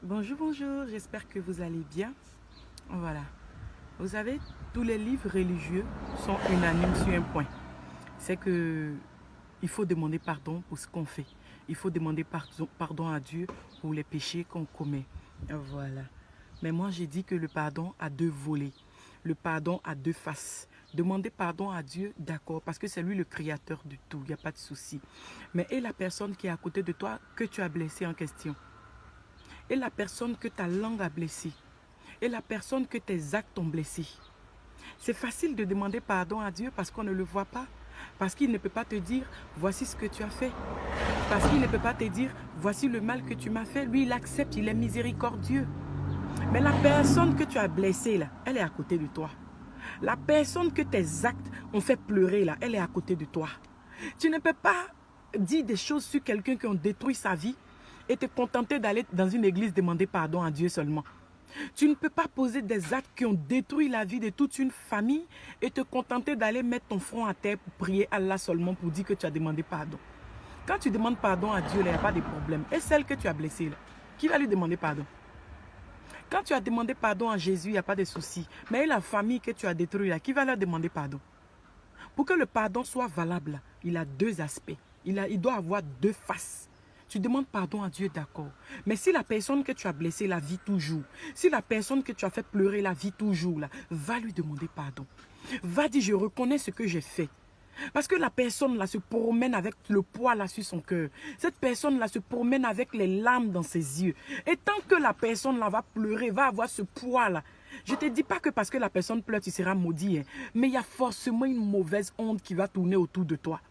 Bonjour, bonjour, j'espère que vous allez bien. Voilà. Vous savez, tous les livres religieux sont unanimes sur un point. C'est que il faut demander pardon pour ce qu'on fait. Il faut demander pardon à Dieu pour les péchés qu'on commet. Voilà. Mais moi, j'ai dit que le pardon a deux volets. Le pardon a deux faces. Demander pardon à Dieu, d'accord, parce que c'est lui le créateur de tout, il n'y a pas de souci. Mais et la personne qui est à côté de toi que tu as blessée en question? Et la personne que ta langue a blessée? Et la personne que tes actes ont blessé? C'est facile de demander pardon à Dieu parce qu'on ne le voit pas. Parce qu'il ne peut pas te dire, voici ce que tu as fait. Parce qu'il ne peut pas te dire, voici le mal que tu m'as fait. Lui, il accepte, il est miséricordieux. Mais la personne que tu as blessée, là, elle est à côté de toi. La personne que tes actes ont fait pleurer, là, elle est à côté de toi. Tu ne peux pas dire des choses sur quelqu'un qui ont détruit sa vie et te contenter d'aller dans une église demander pardon à Dieu seulement. Tu ne peux pas poser des actes qui ont détruit la vie de toute une famille et te contenter d'aller mettre ton front à terre pour prier Allah seulement pour dire que tu as demandé pardon. Quand tu demandes pardon à Dieu, il n'y a pas de problème. Et celle que tu as blessée, là, qui va lui demander pardon? Quand tu as demandé pardon à Jésus, il n'y a pas de souci. Mais la famille que tu as détruite, là, qui va leur demander pardon? Pour que le pardon soit valable, il a deux aspects. Il doit avoir deux faces. Tu demandes pardon à Dieu, d'accord. Mais si la personne que tu as blessée la vit toujours, si la personne que tu as fait pleurer la vit toujours, là, va lui demander pardon. Va dire, je reconnais ce que j'ai fait. Parce que la personne là se promène avec le poids là sur son cœur. Cette personne là se promène avec les larmes dans ses yeux. Et tant que la personne là va pleurer, va avoir ce poids là. Je ne te dis pas que parce que la personne pleure, tu seras maudit. Hein, mais il y a forcément une mauvaise onde qui va tourner autour de toi.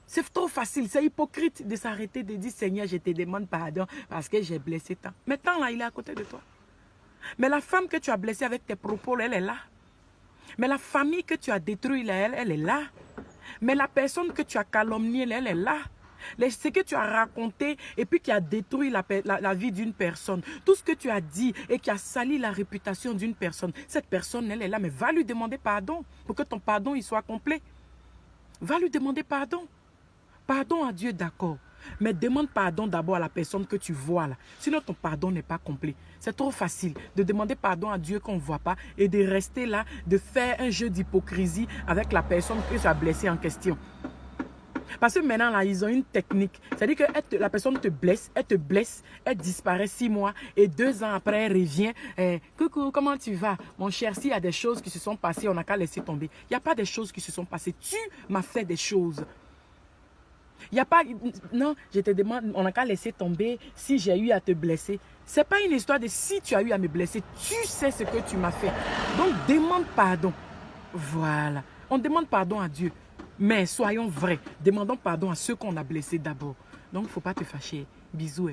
C'est trop facile, c'est hypocrite de s'arrêter de dire Seigneur, je te demande pardon parce que j'ai blessé tant. Mais tant là, il est à côté de toi. Mais la femme que tu as blessée avec tes propos, elle est là. Mais la famille que tu as détruite, elle est là. Mais la personne que tu as calomniée, elle est là. Ce que tu as raconté et puis qui a détruit la vie d'une personne. Tout ce que tu as dit et qui a sali la réputation d'une personne. Cette personne, elle est là. Mais va lui demander pardon pour que ton pardon il soit complet. Va lui demander pardon. Pardon à Dieu, d'accord. Mais demande pardon d'abord à la personne que tu vois là. Sinon, ton pardon n'est pas complet. C'est trop facile de demander pardon à Dieu qu'on ne voit pas et de rester là, de faire un jeu d'hypocrisie avec la personne que tu as blessée en question. Parce que maintenant, là, ils ont une technique. C'est-à-dire que la personne te blesse, elle disparaît 6 mois et 2 ans après, elle revient. Coucou, comment tu vas? Mon cher, s'il y a des choses qui se sont passées, on n'a qu'à laisser tomber. Il n'y a pas des choses qui se sont passées. Tu m'as fait des choses. Il n'y a pas... Non, je te demande, on n'a qu'à laisser tomber si j'ai eu à te blesser. Ce n'est pas une histoire de si tu as eu à me blesser. Tu sais ce que tu m'as fait. Donc, demande pardon. Voilà. On demande pardon à Dieu. Mais soyons vrais. Demandons pardon à ceux qu'on a blessés d'abord. Donc, il ne faut pas te fâcher. Bisous.